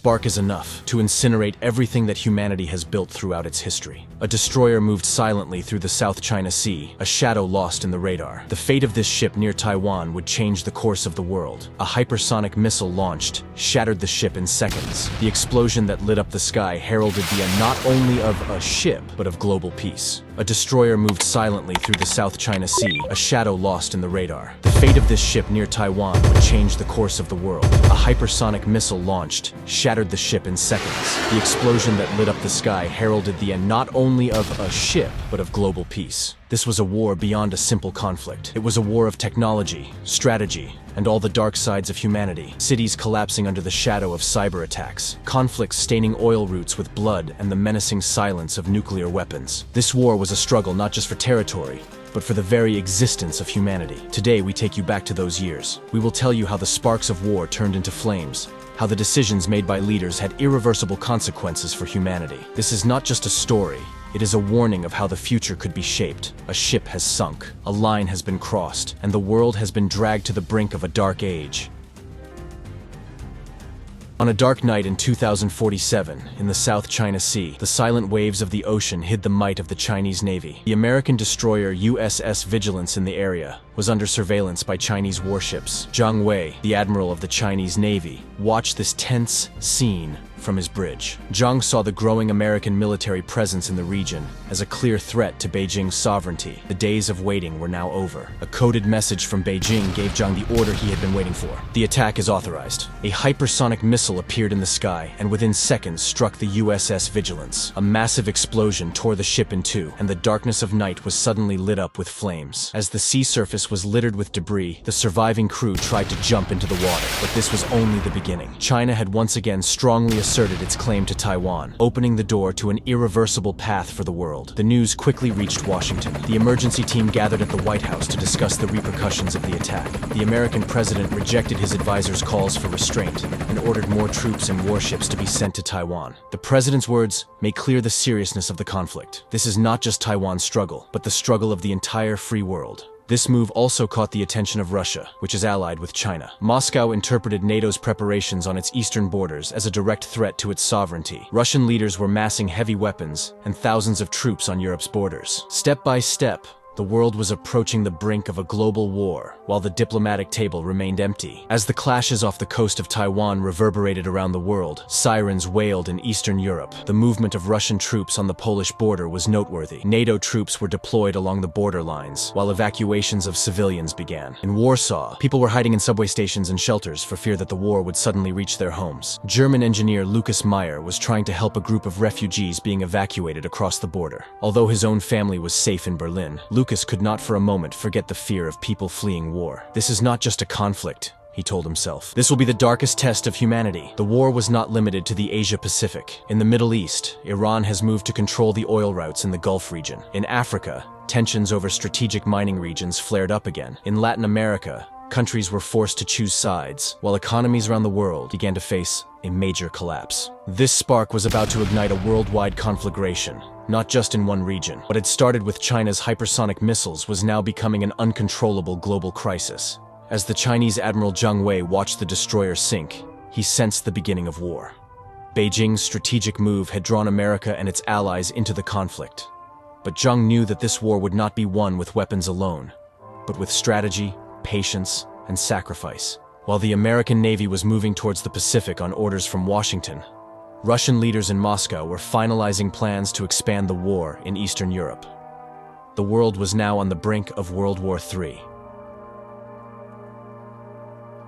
spark is enough to incinerate everything that humanity has built throughout its history. A destroyer moved silently through the South China Sea, a shadow lost in the radar. The fate of this ship near Taiwan would change the course of the world. A hypersonic missile launched, shattered the ship in seconds. The explosion that lit up the sky heralded the end not only of a ship, but of global peace. A destroyer moved silently through the South China Sea, a shadow lost in the radar. The fate of this ship near Taiwan would change the course of the world. A hypersonic missile launched, shattered the ship in seconds. The explosion that lit up the sky heralded the end not only of a ship, but of global peace. This was a war beyond a simple conflict. It was a war of technology, strategy, and all the dark sides of humanity. Cities collapsing under the shadow of cyberattacks, conflicts staining oil routes with blood, and the menacing silence of nuclear weapons. This war was a struggle not just for territory, but for the very existence of humanity. Today, we take you back to those years. We will tell you how the sparks of war turned into flames, how the decisions made by leaders had irreversible consequences for humanity. This is not just a story. It is a warning of how the future could be shaped. A ship has sunk, a line has been crossed, and the world has been dragged to the brink of a dark age. On a dark night in 2047, in the South China Sea, the silent waves of the ocean hid the might of the Chinese Navy. The American destroyer USS Vigilance in the area was under surveillance by Chinese warships. Zhang Wei, the admiral of the Chinese Navy, watched this tense scene from his bridge. Zhang saw the growing American military presence in the region as a clear threat to Beijing's sovereignty. The days of waiting were now over. A coded message from Beijing gave Zhang the order he had been waiting for. The attack is authorized. A hypersonic missile appeared in the sky and within seconds struck the USS Vigilance. A massive explosion tore the ship in two, and the darkness of night was suddenly lit up with flames. As the sea surface was littered with debris, the surviving crew tried to jump into the water, but this was only the beginning. China had once again strongly asserted its claim to Taiwan, opening the door to an irreversible path for the world. The news quickly reached Washington. The emergency team gathered at the White House to discuss the repercussions of the attack. The American president rejected his advisors' calls for restraint and ordered more troops and warships to be sent to Taiwan. The president's words make clear the seriousness of the conflict. This is not just Taiwan's struggle, but the struggle of the entire free world. This move also caught the attention of Russia, which is allied with China. Moscow interpreted NATO's preparations on its eastern borders as a direct threat to its sovereignty. Russian leaders were massing heavy weapons and thousands of troops on Europe's borders. Step by step, the world was approaching the brink of a global war, while the diplomatic table remained empty. As the clashes off the coast of Taiwan reverberated around the world, sirens wailed in Eastern Europe. The movement of Russian troops on the Polish border was noteworthy. NATO troops were deployed along the border lines, while evacuations of civilians began. In Warsaw, people were hiding in subway stations and shelters for fear that the war would suddenly reach their homes. German engineer Lucas Meyer was trying to help a group of refugees being evacuated across the border. Although his own family was safe in Berlin, Lucas could not for a moment forget the fear of people fleeing war. This is not just a conflict, he told himself. This will be the darkest test of humanity. The war was not limited to the Asia-Pacific. In the Middle East, Iran has moved to control the oil routes in the Gulf region. In Africa, tensions over strategic mining regions flared up again. In Latin America, countries were forced to choose sides, while economies around the world began to face a major collapse. This spark was about to ignite a worldwide conflagration. Not just in one region. What had started with China's hypersonic missiles was now becoming an uncontrollable global crisis. As the Chinese Admiral Zhang Wei watched the destroyer sink, he sensed the beginning of war. Beijing's strategic move had drawn America and its allies into the conflict. But Zhang knew that this war would not be won with weapons alone, but with strategy, patience, and sacrifice. While the American Navy was moving towards the Pacific on orders from Washington, Russian leaders in Moscow were finalizing plans to expand the war in Eastern Europe. The world was now on the brink of World War III.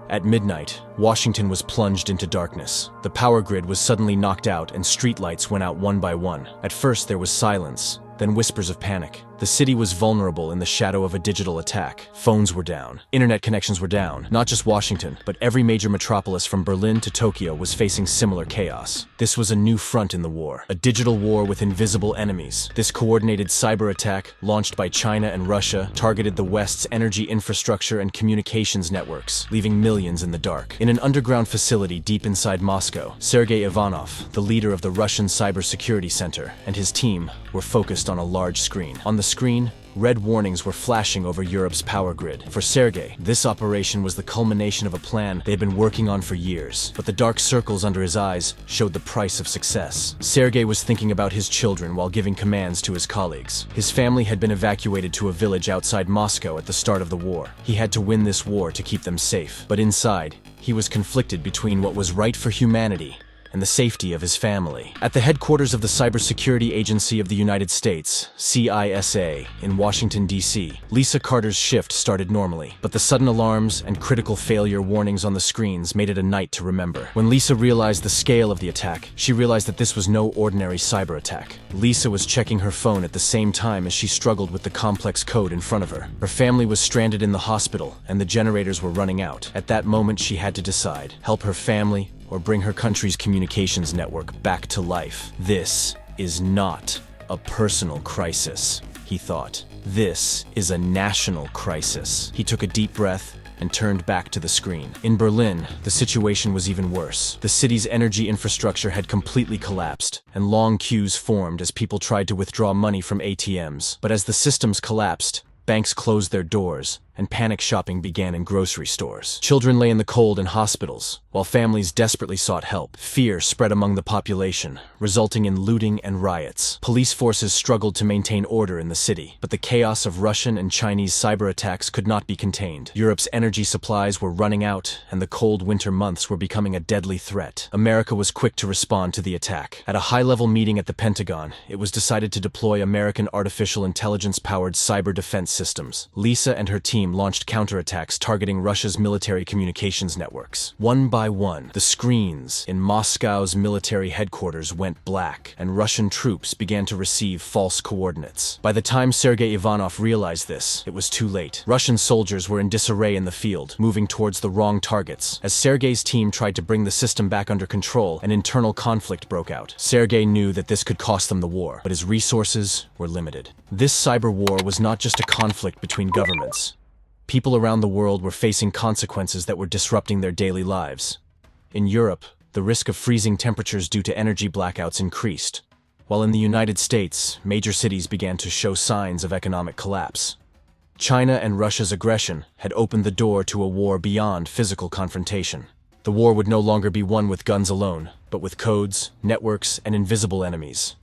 At midnight, Washington was plunged into darkness. The power grid was suddenly knocked out and streetlights went out one by one. At first there was silence, then whispers of panic. The city was vulnerable in the shadow of a digital attack. Phones were down. Internet connections were down. Not just Washington, but every major metropolis from Berlin to Tokyo was facing similar chaos. This was a new front in the war, a digital war with invisible enemies. This coordinated cyber attack, launched by China and Russia, targeted the West's energy infrastructure and communications networks, leaving millions in the dark. In an underground facility deep inside Moscow, Sergei Ivanov, the leader of the Russian Cybersecurity Center, and his team were focused on a large screen. On the screen, red warnings were flashing over Europe's power grid. For Sergei, this operation was the culmination of a plan they had been working on for years, but the dark circles under his eyes showed the price of success. Sergei was thinking about his children while giving commands to his colleagues. His family had been evacuated to a village outside Moscow at the start of the war. He had to win this war to keep them safe, but inside, he was conflicted between what was right for humanity and the safety of his family. At the headquarters of the Cybersecurity Agency of the United States, CISA, in Washington, D.C., Lisa Carter's shift started normally, but the sudden alarms and critical failure warnings on the screens made it a night to remember. When Lisa realized the scale of the attack, she realized that this was no ordinary cyber attack. Lisa was checking her phone at the same time as she struggled with the complex code in front of her. Her family was stranded in the hospital, and the generators were running out. At that moment, she had to decide: help her family or bring her country's communications network back to life. This is not a personal crisis, he thought. This is a national crisis. He took a deep breath and turned back to the screen. In Berlin, the situation was even worse. The city's energy infrastructure had completely collapsed, and long queues formed as people tried to withdraw money from ATMs. But as the systems collapsed, banks closed their doors, and panic shopping began in grocery stores. Children lay in the cold in hospitals, while families desperately sought help. Fear spread among the population, resulting in looting and riots. Police forces struggled to maintain order in the city, but the chaos of Russian and Chinese cyber attacks could not be contained. Europe's energy supplies were running out, and the cold winter months were becoming a deadly threat. America was quick to respond to the attack. At a high-level meeting at the Pentagon, it was decided to deploy American artificial intelligence-powered cyber defense systems. Lisa and her team launched counterattacks targeting Russia's military communications networks. One by one, the screens in Moscow's military headquarters went black, and Russian troops began to receive false coordinates. By the time Sergei Ivanov realized this, it was too late. Russian soldiers were in disarray in the field, moving towards the wrong targets. As Sergei's team tried to bring the system back under control, an internal conflict broke out. Sergei knew that this could cost them the war, but his resources were limited. This cyber war was not just a conflict between governments. People around the world were facing consequences that were disrupting their daily lives. In Europe, the risk of freezing temperatures due to energy blackouts increased, while in the United States, major cities began to show signs of economic collapse. China and Russia's aggression had opened the door to a war beyond physical confrontation. The war would no longer be won with guns alone, but with codes, networks, and invisible enemies.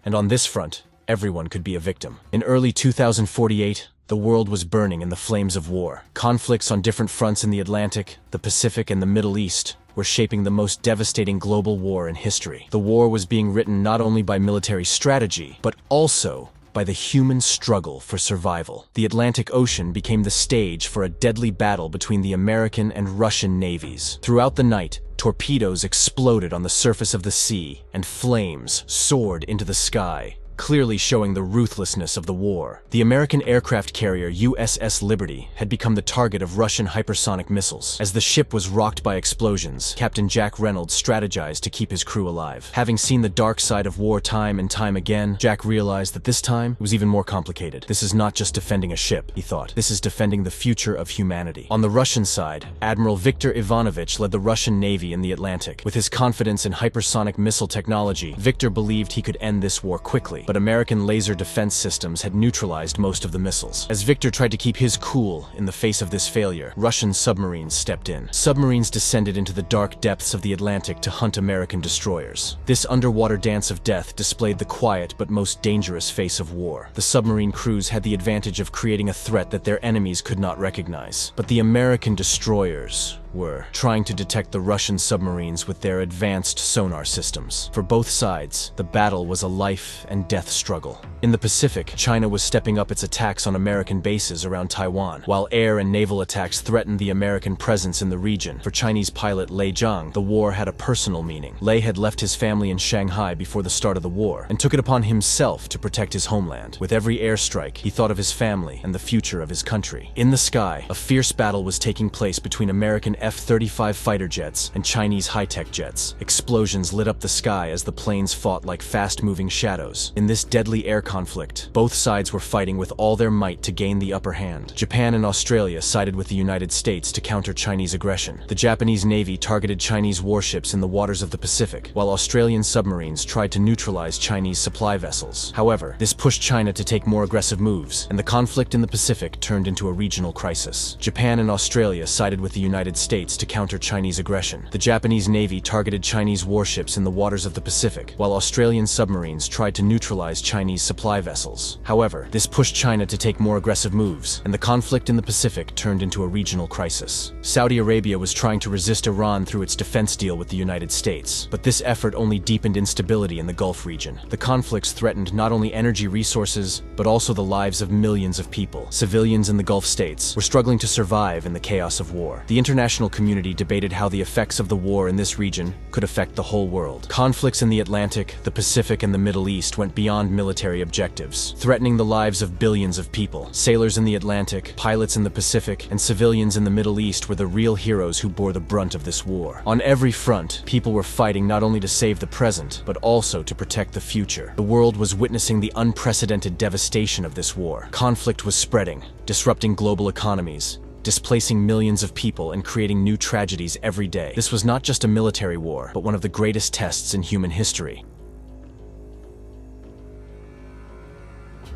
And on this front, everyone could be a victim. In early 2048, the world was burning in the flames of war. Conflicts on different fronts in the Atlantic, the Pacific, and the Middle East were shaping the most devastating global war in history. The war was being written not only by military strategy, but also by the human struggle for survival. The Atlantic Ocean became the stage for a deadly battle between the American and Russian navies. Throughout the night, torpedoes exploded on the surface of the sea, and flames soared into the sky, clearly showing the ruthlessness of the war. The American aircraft carrier USS Liberty had become the target of Russian hypersonic missiles. As the ship was rocked by explosions, Captain Jack Reynolds strategized to keep his crew alive. Having seen the dark side of war time and time again, Jack realized that this time it was even more complicated. This is not just defending a ship, he thought. This is defending the future of humanity. On the Russian side, Admiral Viktor Ivanovich led the Russian Navy in the Atlantic. With his confidence in hypersonic missile technology, Viktor believed he could end this war quickly, but American laser defense systems had neutralized most of the missiles. As Viktor tried to keep his cool in the face of this failure, Russian submarines stepped in. Submarines descended into the dark depths of the Atlantic to hunt American destroyers. This underwater dance of death displayed the quiet but most dangerous face of war. The submarine crews had the advantage of creating a threat that their enemies could not recognize. But the American destroyers were trying to detect the Russian submarines with their advanced sonar systems. For both sides, the battle was a life and death struggle. In the Pacific, China was stepping up its attacks on American bases around Taiwan, while air and naval attacks threatened the American presence in the region. For Chinese pilot Lei Zhang, the war had a personal meaning. Lei had left his family in Shanghai before the start of the war, and took it upon himself to protect his homeland. With every airstrike, he thought of his family and the future of his country. In the sky, a fierce battle was taking place between American F-35 fighter jets and Chinese high-tech jets. Explosions lit up the sky as the planes fought like fast-moving shadows. In this deadly air conflict, both sides were fighting with all their might to gain the upper hand. Japan and Australia sided with the United States to counter Chinese aggression. The Japanese Navy targeted Chinese warships in the waters of the Pacific, while Australian submarines tried to neutralize Chinese supply vessels. However, this pushed China to take more aggressive moves, and the conflict in the Pacific turned into a regional crisis. Japan and Australia sided with the United States to counter Chinese aggression. The Japanese Navy targeted Chinese warships in the waters of the Pacific, while Australian submarines tried to neutralize Chinese supply vessels. However, this pushed China to take more aggressive moves, and the conflict in the Pacific turned into a regional crisis. Saudi Arabia was trying to resist Iran through its defense deal with the United States, but this effort only deepened instability in the Gulf region. The conflicts threatened not only energy resources, but also the lives of millions of people. Civilians in the Gulf states were struggling to survive in the chaos of war. The international community debated how the effects of the war in this region could affect the whole world. Conflicts in the Atlantic, the Pacific, and the Middle East went beyond military objectives, threatening the lives of billions of people. Sailors in the Atlantic, pilots in the Pacific, and civilians in the Middle East were the real heroes who bore the brunt of this war. On every front, people were fighting not only to save the present, but also to protect the future. The world was witnessing the unprecedented devastation of this war. Conflict was spreading, disrupting global economies, displacing millions of people and creating new tragedies every day. This was not just a military war, but one of the greatest tests in human history.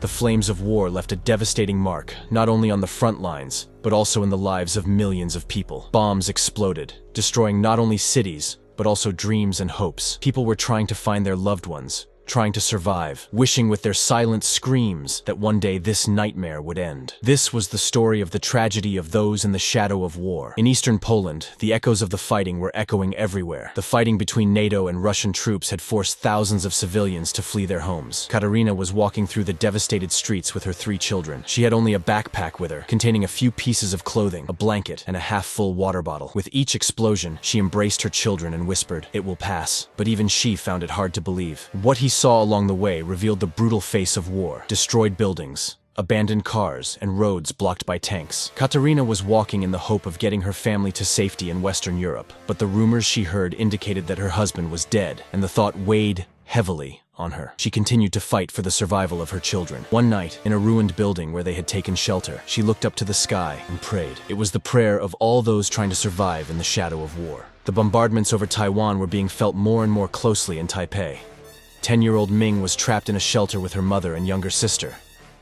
The flames of war left a devastating mark, not only on the front lines, but also in the lives of millions of people. Bombs exploded, destroying not only cities, but also dreams and hopes. People were trying to find their loved ones, trying to survive, wishing with their silent screams that one day this nightmare would end. This was the story of the tragedy of those in the shadow of war. In eastern Poland, the echoes of the fighting were echoing everywhere. The fighting between NATO and Russian troops had forced thousands of civilians to flee their homes. Katarina was walking through the devastated streets with her 3 children. She had only a backpack with her, containing a few pieces of clothing, a blanket, and a half-full water bottle. With each explosion, she embraced her children and whispered, "It will pass." But even she found it hard to believe. What he saw along the way revealed the brutal face of war: destroyed buildings, abandoned cars, and roads blocked by tanks. Katarina was walking in the hope of getting her family to safety in Western Europe, but the rumors she heard indicated that her husband was dead, and the thought weighed heavily on her. She continued to fight for the survival of her children. One night, in a ruined building where they had taken shelter, she looked up to the sky and prayed. It was the prayer of all those trying to survive in the shadow of war. The bombardments over Taiwan were being felt more and more closely in Taipei. 10-year-old Ming was trapped in a shelter with her mother and younger sister.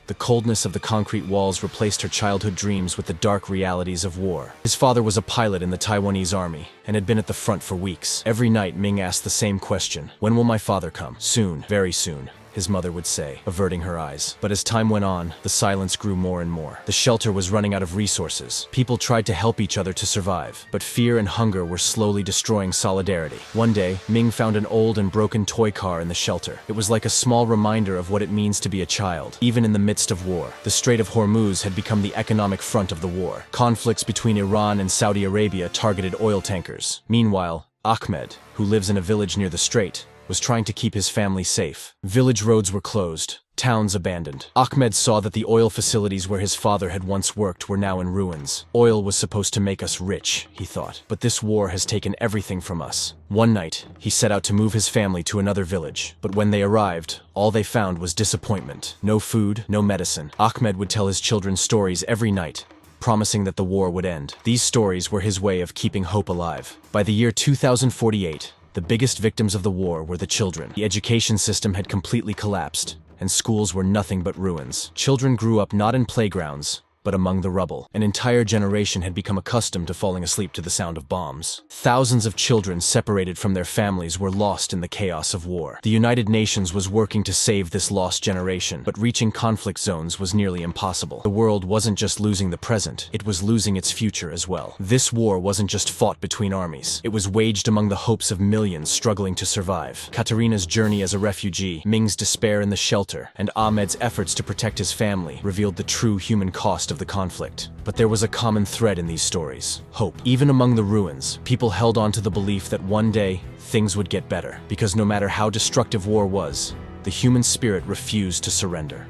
The coldness of the concrete walls replaced her childhood dreams with the dark realities of war. His father was a pilot in the Taiwanese army and had been at the front for weeks. Every night, Ming asked the same question: "When will my father come?" "Soon, very soon," his mother would say, averting her eyes. But as time went on, the silence grew more and more. The shelter was running out of resources. People tried to help each other to survive, but fear and hunger were slowly destroying solidarity. One day, Ming found an old and broken toy car in the shelter. It was like a small reminder of what it means to be a child, even in the midst of war. The Strait of Hormuz had become the economic front of the war. Conflicts between Iran and Saudi Arabia targeted oil tankers. Meanwhile, Ahmed, who lives in a village near the strait, was trying to keep his family safe. Village roads were closed, towns abandoned. Ahmed saw that the oil facilities where his father had once worked were now in ruins. Oil was supposed to make us rich, he thought, but this war has taken everything from us. One night, he set out to move his family to another village, but when they arrived, all they found was disappointment. No food, no medicine. Ahmed would tell his children stories every night, promising that the war would end. These stories were his way of keeping hope alive. By the year 2048, the biggest victims of the war were the children. The education system had completely collapsed, and schools were nothing but ruins. Children grew up not in playgrounds, but among the rubble. An entire generation had become accustomed to falling asleep to the sound of bombs. Thousands of children separated from their families were lost in the chaos of war. The United Nations was working to save this lost generation, but reaching conflict zones was nearly impossible. The world wasn't just losing the present, it was losing its future as well. This war wasn't just fought between armies. It was waged among the hopes of millions struggling to survive. Katarina's journey as a refugee, Ming's despair in the shelter, and Ahmed's efforts to protect his family revealed the true human cost of the conflict. But there was a common thread in these stories: hope. Even among the ruins, people held on to the belief that one day, things would get better. Because no matter how destructive war was, the human spirit refused to surrender.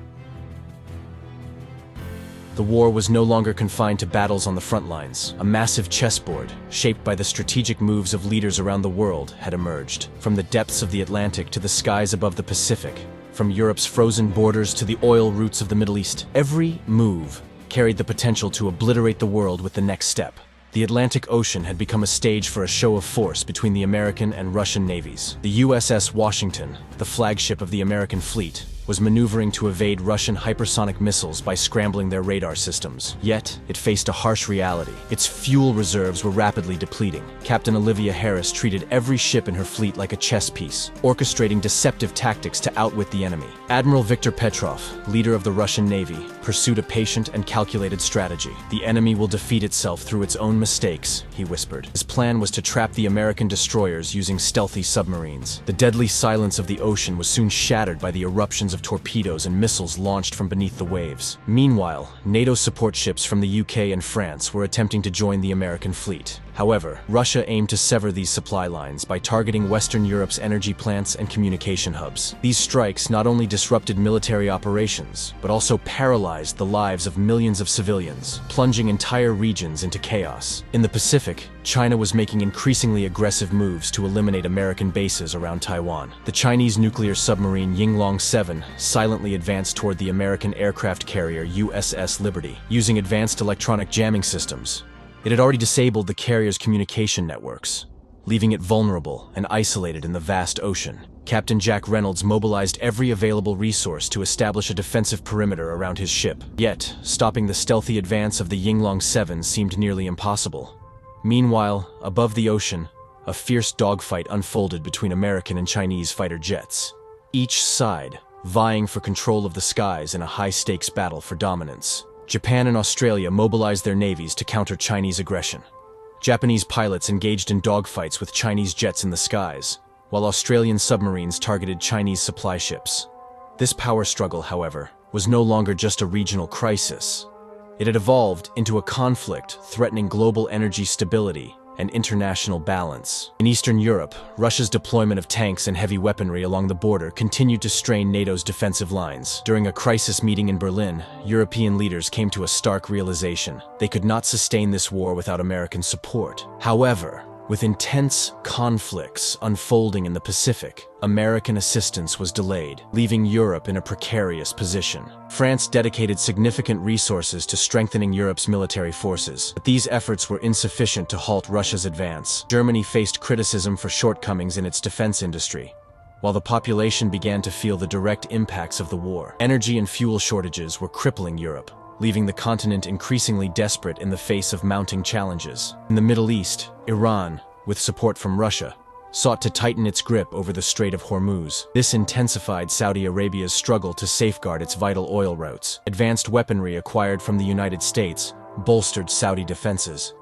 The war was no longer confined to battles on the front lines. A massive chessboard, shaped by the strategic moves of leaders around the world, had emerged. From the depths of the Atlantic to the skies above the Pacific, from Europe's frozen borders to the oil routes of the Middle East, every move carried the potential to obliterate the world with the next step. The Atlantic Ocean had become a stage for a show of force between the American and Russian navies. The USS Washington, the flagship of the American fleet, was maneuvering to evade Russian hypersonic missiles by scrambling their radar systems. Yet, it faced a harsh reality. Its fuel reserves were rapidly depleting. Captain Olivia Harris treated every ship in her fleet like a chess piece, orchestrating deceptive tactics to outwit the enemy. Admiral Viktor Petrov, leader of the Russian Navy, pursued a patient and calculated strategy. The enemy will defeat itself through its own mistakes, he whispered. His plan was to trap the American destroyers using stealthy submarines. The deadly silence of the ocean was soon shattered by the eruptions of torpedoes and missiles launched from beneath the waves. Meanwhile, NATO support ships from the UK and France were attempting to join the American fleet. However, Russia aimed to sever these supply lines by targeting Western Europe's energy plants and communication hubs. These strikes not only disrupted military operations, but also paralyzed the lives of millions of civilians, plunging entire regions into chaos. In the Pacific, China was making increasingly aggressive moves to eliminate American bases around Taiwan. The Chinese nuclear submarine Yinglong 7 silently advanced toward the American aircraft carrier USS Liberty, using advanced electronic jamming systems. It had already disabled the carrier's communication networks, leaving it vulnerable and isolated in the vast ocean. Captain Jack Reynolds mobilized every available resource to establish a defensive perimeter around his ship. Yet, stopping the stealthy advance of the Yinglong 7 seemed nearly impossible. Meanwhile, above the ocean, a fierce dogfight unfolded between American and Chinese fighter jets, each side vying for control of the skies in a high-stakes battle for dominance. Japan and Australia mobilized their navies to counter Chinese aggression. Japanese pilots engaged in dogfights with Chinese jets in the skies, while Australian submarines targeted Chinese supply ships. This power struggle, however, was no longer just a regional crisis. It had evolved into a conflict threatening global energy stability and international balance. In Eastern Europe, Russia's deployment of tanks and heavy weaponry along the border continued to strain NATO's defensive lines. During a crisis meeting in Berlin, European leaders came to a stark realization: they could not sustain this war without American support. However, with intense conflicts unfolding in the Pacific, American assistance was delayed, leaving Europe in a precarious position. France dedicated significant resources to strengthening Europe's military forces, but these efforts were insufficient to halt Russia's advance. Germany faced criticism for shortcomings in its defense industry, while the population began to feel the direct impacts of the war. Energy and fuel shortages were crippling Europe, leaving the continent increasingly desperate in the face of mounting challenges. In the Middle East, Iran, with support from Russia, sought to tighten its grip over the Strait of Hormuz. This intensified Saudi Arabia's struggle to safeguard its vital oil routes. Advanced weaponry acquired from the United States bolstered Saudi defenses,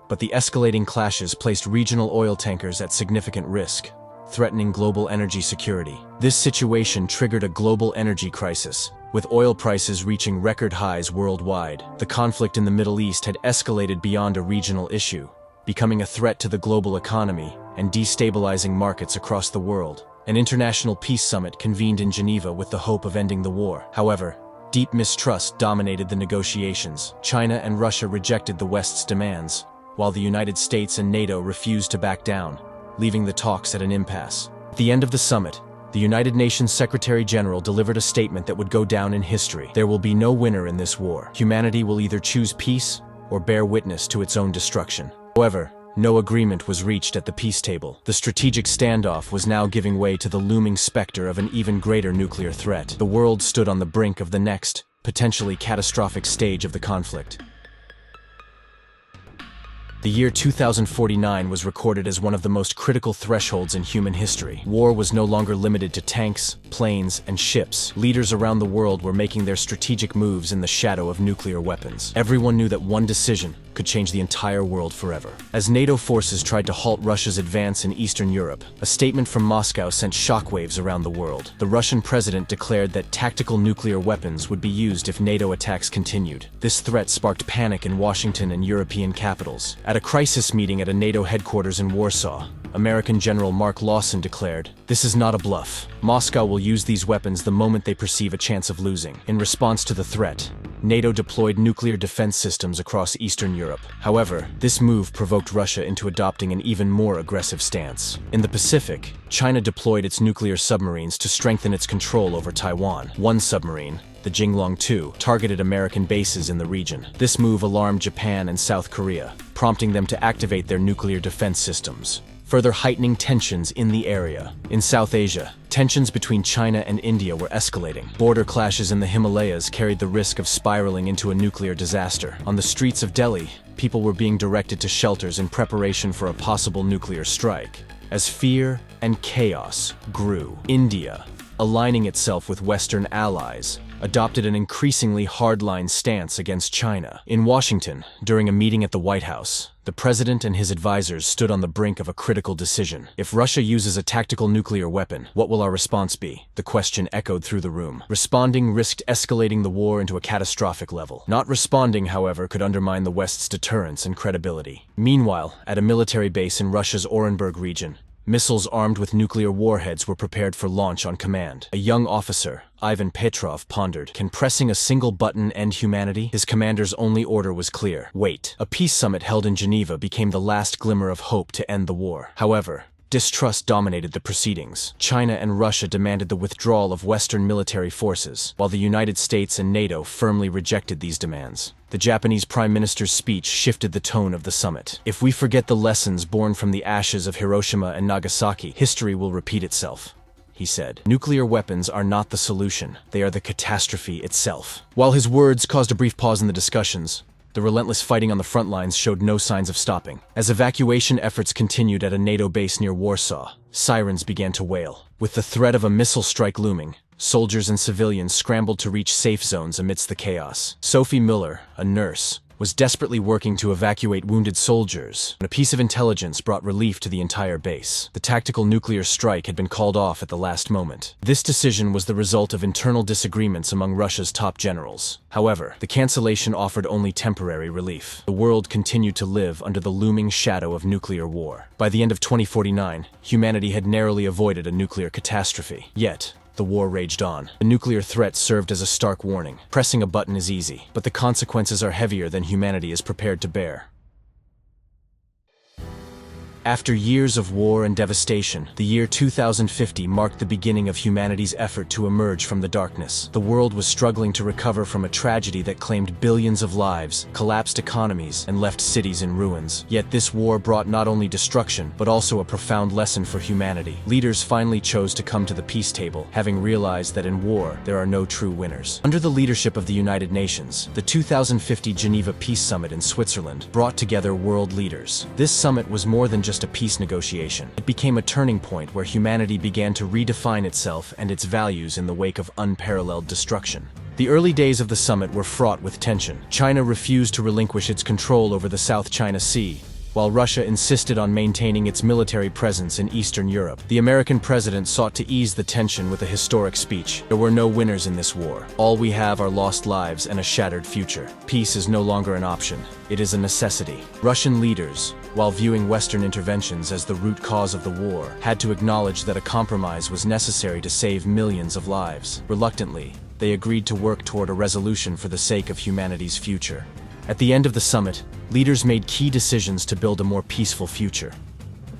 but the escalating clashes placed regional oil tankers at significant risk, threatening global energy security. This situation triggered a global energy crisis, with oil prices reaching record highs worldwide. The conflict in the Middle East had escalated beyond a regional issue, becoming a threat to the global economy and destabilizing markets across the world. An international peace summit convened in Geneva with the hope of ending the war. However, deep mistrust dominated the negotiations. China and Russia rejected the West's demands, while the United States and NATO refused to back down, leaving the talks at an impasse. At the end of the summit, the United Nations Secretary General delivered a statement that would go down in history. There will be no winner in this war. Humanity will either choose peace or bear witness to its own destruction. However, no agreement was reached at the peace table. The strategic standoff was now giving way to the looming specter of an even greater nuclear threat. The world stood on the brink of the next, potentially catastrophic stage of the conflict. The year 2049 was recorded as one of the most critical thresholds in human history. War was no longer limited to tanks, planes, and ships. Leaders around the world were making their strategic moves in the shadow of nuclear weapons. Everyone knew that one decision could change the entire world forever. As NATO forces tried to halt Russia's advance in Eastern Europe, a statement from Moscow sent shockwaves around the world. The Russian president declared that tactical nuclear weapons would be used if NATO attacks continued. This threat sparked panic in Washington and European capitals. At a crisis meeting at a NATO headquarters in Warsaw, American General Mark Lawson declared, "This is not a bluff. Moscow will use these weapons the moment they perceive a chance of losing." In response to the threat, NATO deployed nuclear defense systems across Eastern Europe. However, this move provoked Russia into adopting an even more aggressive stance. In the Pacific, China deployed its nuclear submarines to strengthen its control over Taiwan. One submarine, the Jinglong 2, targeted American bases in the region. This move alarmed Japan and South Korea, prompting them to activate their nuclear defense systems, further heightening tensions in the area. In South Asia, tensions between China and India were escalating. Border clashes in the Himalayas carried the risk of spiraling into a nuclear disaster. On the streets of Delhi, people were being directed to shelters in preparation for a possible nuclear strike. As fear and chaos grew, India, aligning itself with Western allies, adopted an increasingly hardline stance against China. In Washington, during a meeting at the White House, the president and his advisors stood on the brink of a critical decision. If Russia uses a tactical nuclear weapon, what will our response be? The question echoed through the room. Responding risked escalating the war into a catastrophic level. Not responding, however, could undermine the West's deterrence and credibility. Meanwhile, at a military base in Russia's Orenburg region, missiles armed with nuclear warheads were prepared for launch on command. A young officer, Ivan Petrov, pondered, can pressing a single button end humanity? His commander's only order was clear: wait. A peace summit held in Geneva became the last glimmer of hope to end the war. However, distrust dominated the proceedings. China and Russia demanded the withdrawal of Western military forces, while the United States and NATO firmly rejected these demands. The Japanese Prime Minister's speech shifted the tone of the summit. If we forget the lessons born from the ashes of Hiroshima and Nagasaki, history will repeat itself, he said. Nuclear weapons are not the solution, they are the catastrophe itself. While his words caused a brief pause in the discussions, the relentless fighting on the front lines showed no signs of stopping. As evacuation efforts continued at a NATO base near Warsaw, sirens began to wail. With the threat of a missile strike looming, soldiers and civilians scrambled to reach safe zones amidst the chaos. Sophie Miller, a nurse, was desperately working to evacuate wounded soldiers when a piece of intelligence brought relief to the entire base. The tactical nuclear strike had been called off at the last moment. This decision was the result of internal disagreements among Russia's top generals. However, the cancellation offered only temporary relief. The world continued to live under the looming shadow of nuclear war. By the end of 2049, humanity had narrowly avoided a nuclear catastrophe. Yet, the war raged on. The nuclear threat served as a stark warning. Pressing a button is easy, but the consequences are heavier than humanity is prepared to bear. After years of war and devastation, the year 2050 marked the beginning of humanity's effort to emerge from the darkness. The world was struggling to recover from a tragedy that claimed billions of lives, collapsed economies, and left cities in ruins. Yet this war brought not only destruction, but also a profound lesson for humanity. Leaders finally chose to come to the peace table, having realized that in war, there are no true winners. Under the leadership of the United Nations, the 2050 Geneva Peace Summit in Switzerland brought together world leaders. This summit was more than just a peace negotiation. It became a turning point where humanity began to redefine itself and its values in the wake of unparalleled destruction. The early days of the summit were fraught with tension. China refused to relinquish its control over the South China Sea, while Russia insisted on maintaining its military presence in Eastern Europe. The American president sought to ease the tension with a historic speech. There were no winners in this war. All we have are lost lives and a shattered future. Peace is no longer an option. It is a necessity. Russian leaders, while viewing Western interventions as the root cause of the war, had to acknowledge that a compromise was necessary to save millions of lives. Reluctantly, they agreed to work toward a resolution for the sake of humanity's future. At the end of the summit, leaders made key decisions to build a more peaceful future.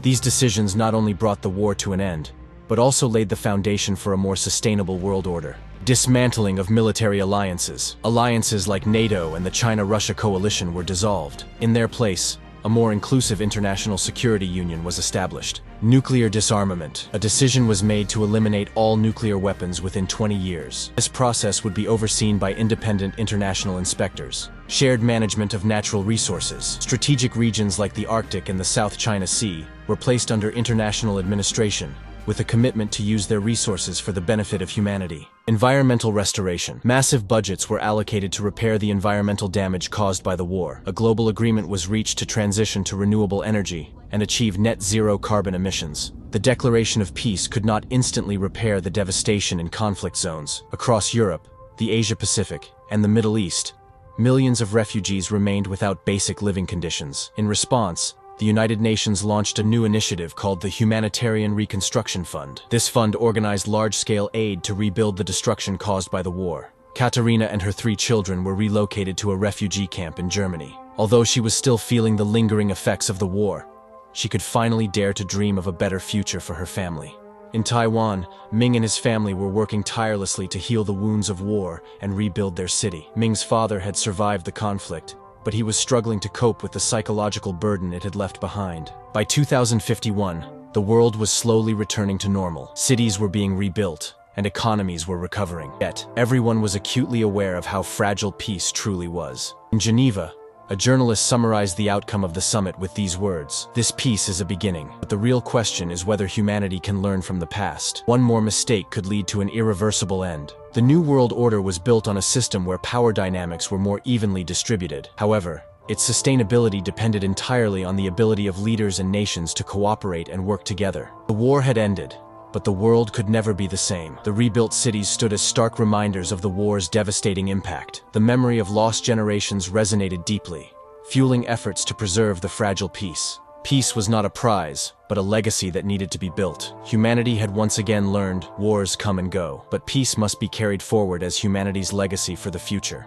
These decisions not only brought the war to an end, but also laid the foundation for a more sustainable world order. Dismantling of military alliances. Alliances like NATO and the China-Russia coalition were dissolved. In their place, a more inclusive international security union was established. Nuclear disarmament. A decision was made to eliminate all nuclear weapons within 20 years. This process would be overseen by independent international inspectors. Shared management of natural resources. Strategic regions like the Arctic and the South China Sea were placed under international administration, with a commitment to use their resources for the benefit of humanity. Environmental restoration. Massive budgets were allocated to repair the environmental damage caused by the war. A global agreement was reached to transition to renewable energy and achieve net zero carbon emissions. The declaration of peace could not instantly repair the devastation in conflict zones. Across Europe, the Asia-Pacific, and the Middle East, millions of refugees remained without basic living conditions. In response, the United Nations launched a new initiative called the Humanitarian Reconstruction Fund. This fund organized large-scale aid to rebuild the destruction caused by the war. Katerina and her 3 children were relocated to a refugee camp in Germany. Although she was still feeling the lingering effects of the war, she could finally dare to dream of a better future for her family. In Taiwan, Ming and his family were working tirelessly to heal the wounds of war and rebuild their city. Ming's father had survived the conflict, but he was struggling to cope with the psychological burden it had left behind. By 2051, the world was slowly returning to normal. Cities were being rebuilt, and economies were recovering. Yet, everyone was acutely aware of how fragile peace truly was. In Geneva, a journalist summarized the outcome of the summit with these words: "This peace is a beginning, but the real question is whether humanity can learn from the past. One more mistake could lead to an irreversible end." The New World Order was built on a system where power dynamics were more evenly distributed. However, its sustainability depended entirely on the ability of leaders and nations to cooperate and work together. The war had ended, but the world could never be the same. The rebuilt cities stood as stark reminders of the war's devastating impact. The memory of lost generations resonated deeply, fueling efforts to preserve the fragile peace. Peace was not a prize, but a legacy that needed to be built. Humanity had once again learned wars come and go, but peace must be carried forward as humanity's legacy for the future.